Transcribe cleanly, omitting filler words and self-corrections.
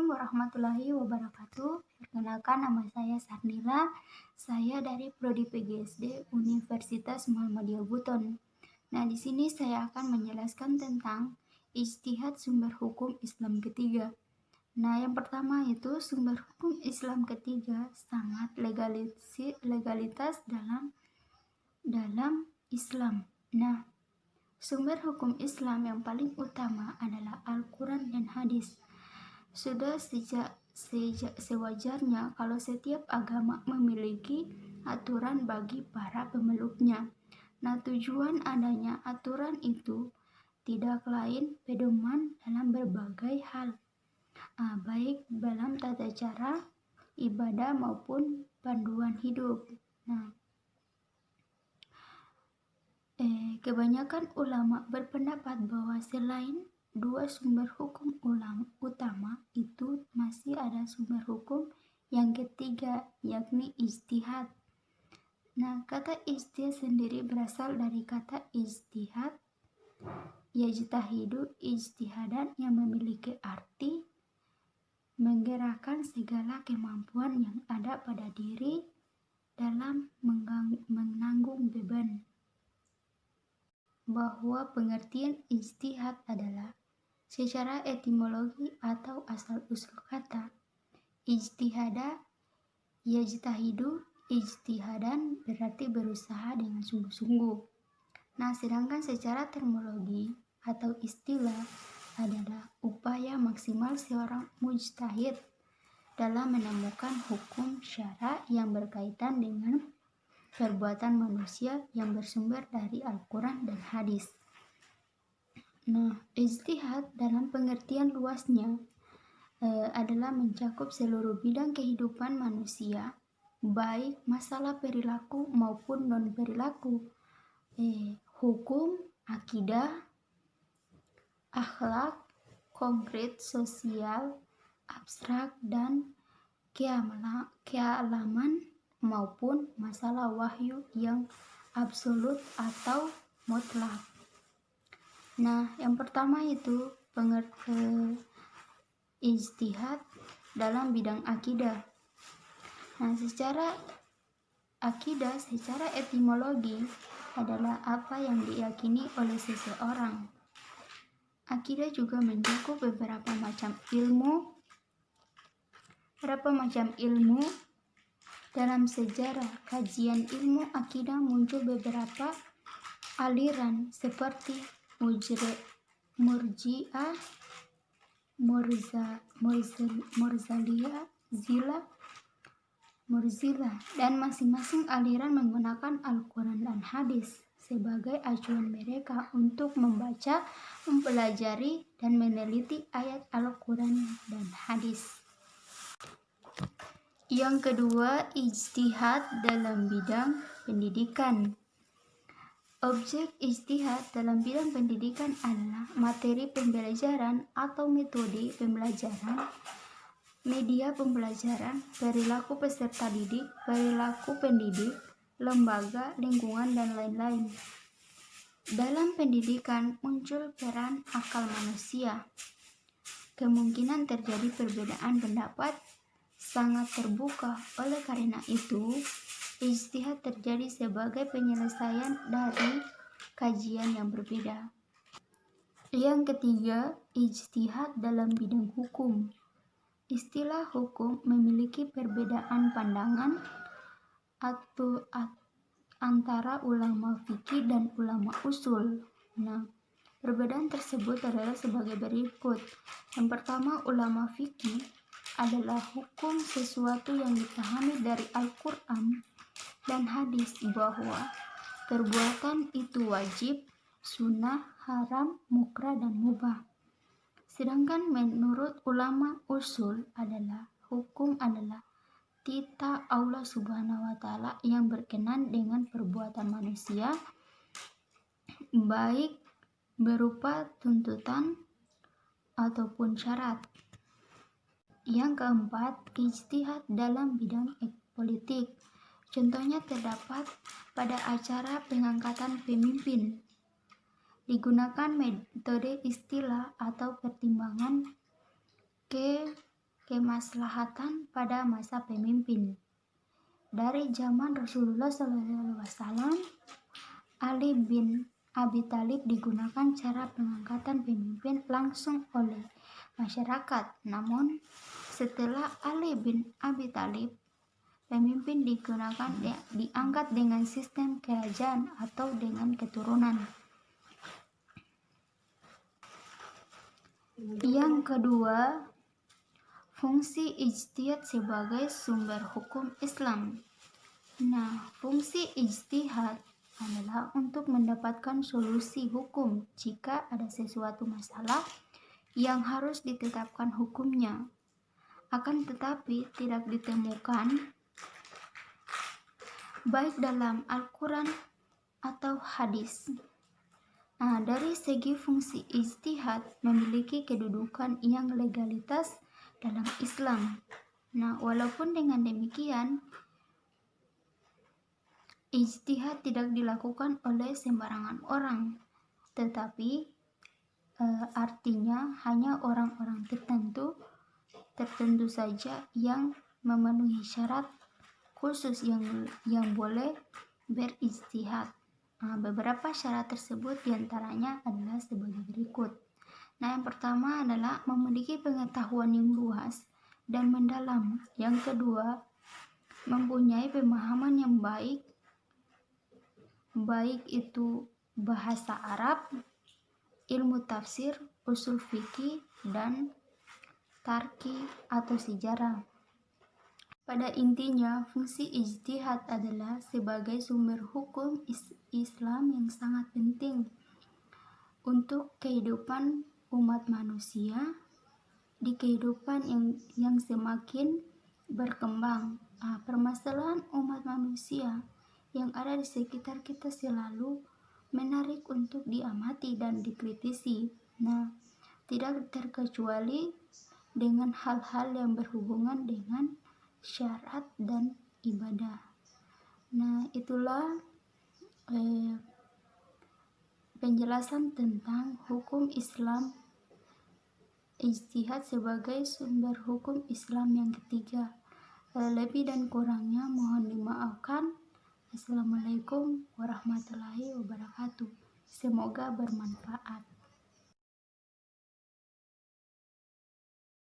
Assalamualaikum warahmatullahi wabarakatuh. Perkenalkan, nama saya Sarnila. Saya dari Prodi PGSD Universitas Muhammadiyah Buton. Nah, di sini saya akan menjelaskan tentang ijtihad sumber hukum Islam ketiga. Nah, yang pertama itu sumber hukum Islam ketiga sangat legalitas dalam Islam. Nah, sumber hukum Islam yang paling utama adalah Al-Quran dan hadis. Sudah sewajarnya kalau setiap agama memiliki aturan bagi para pemeluknya. Nah, tujuan adanya aturan itu tidak lain pedoman dalam berbagai hal, baik dalam tata cara ibadah maupun panduan hidup. Nah, kebanyakan ulama berpendapat bahwa selain dua sumber hukum utama itu masih ada sumber hukum yang ketiga, yakni ijtihad. Nah, kata ijtihad sendiri berasal dari kata ijtihad, yajtahidu ijtihadan, yang memiliki arti menggerakkan segala kemampuan yang ada pada diri dalam menanggung beban. Bahwa pengertian ijtihad adalah secara etimologi atau asal-usul kata ijtihada yajtahidu ijtihadan berarti berusaha dengan sungguh-sungguh. Nah, sedangkan secara terminologi atau istilah adalah upaya maksimal seorang mujtahid dalam menemukan hukum syara yang berkaitan dengan perbuatan manusia yang bersumber dari Al-Quran dan hadis. Nah, ijtihad dalam pengertian luasnya adalah mencakup seluruh bidang kehidupan manusia, baik masalah perilaku maupun non-perilaku, hukum, akidah, akhlak, konkret, sosial, abstrak, dan kealaman maupun masalah wahyu yang absolut atau mutlak. Nah, yang pertama itu ijtihad dalam bidang akidah. Nah, secara akidah, secara etimologi adalah apa yang diyakini oleh seseorang. Akidah juga mencakup beberapa macam ilmu. Dalam sejarah kajian ilmu akidah muncul beberapa aliran seperti Murji'ah, Murzilah, dan masing-masing aliran menggunakan Al-Quran dan hadis sebagai acuan mereka untuk membaca, mempelajari, dan meneliti ayat Al-Quran dan hadis. Yang kedua, ijtihad dalam bidang pendidikan. Objek ijtihad dalam bidang pendidikan adalah materi pembelajaran atau metode pembelajaran, media pembelajaran, perilaku peserta didik, perilaku pendidik, lembaga, lingkungan, dan lain-lain. Dalam pendidikan muncul peran akal manusia. Kemungkinan terjadi perbedaan pendapat sangat terbuka. Oleh karena itu, ijtihad terjadi sebagai penyelesaian dari kajian yang berbeda. Yang ketiga, ijtihad dalam bidang hukum. Istilah hukum memiliki perbedaan pandangan antara ulama fikih dan ulama usul. Nah, perbedaan tersebut adalah sebagai berikut. Yang pertama, ulama fikih adalah hukum sesuatu yang dipahami dari Al-Quran dan hadis bahwa perbuatan itu wajib, sunnah, haram, mukrah, dan mubah. Sedangkan menurut ulama usul adalah hukum adalah titah Allah Subhanahu wa Ta'ala yang berkenan dengan perbuatan manusia, baik berupa tuntutan ataupun syarat. Yang keempat, ijtihad dalam bidang politik. Contohnya terdapat pada acara pengangkatan pemimpin. Digunakan metode istilah atau pertimbangan kemaslahatan pada masa pemimpin. Dari zaman Rasulullah SAW, Ali bin Abi Thalib digunakan cara pengangkatan pemimpin langsung oleh masyarakat. Namun, setelah Ali bin Abi Thalib, pemimpin diangkat dengan sistem kerajaan atau dengan keturunan. Yang kedua, fungsi ijtihad sebagai sumber hukum Islam. Nah, fungsi ijtihad adalah untuk mendapatkan solusi hukum jika ada sesuatu masalah yang harus ditetapkan hukumnya. Akan tetapi tidak ditemukan baik dalam Al-Quran atau hadis. Nah, dari segi fungsi ijtihad memiliki kedudukan yang legalitas dalam Islam. Nah, walaupun dengan demikian, ijtihad tidak dilakukan oleh sembarangan orang, tetapi artinya hanya orang-orang tertentu saja yang memenuhi syarat khusus yang boleh berijtihad. Nah, beberapa syarat tersebut diantaranya adalah sebagai berikut. Nah, yang pertama adalah memiliki pengetahuan yang luas dan mendalam. Yang kedua, mempunyai pemahaman yang baik itu bahasa Arab, ilmu tafsir, usul fikih, dan tarki atau sejarah. Pada intinya, fungsi ijtihad adalah sebagai sumber hukum Islam yang sangat penting untuk kehidupan umat manusia di kehidupan yang semakin berkembang. Permasalahan umat manusia yang ada di sekitar kita selalu menarik untuk diamati dan dikritisi. Nah, tidak terkecuali dengan hal-hal yang berhubungan dengan syarat dan ibadah. Nah, itulah penjelasan tentang hukum Islam, ijtihad sebagai sumber hukum Islam yang ketiga. Lebih dan kurangnya mohon dimaafkan. Assalamualaikum warahmatullahi wabarakatuh. Semoga bermanfaat.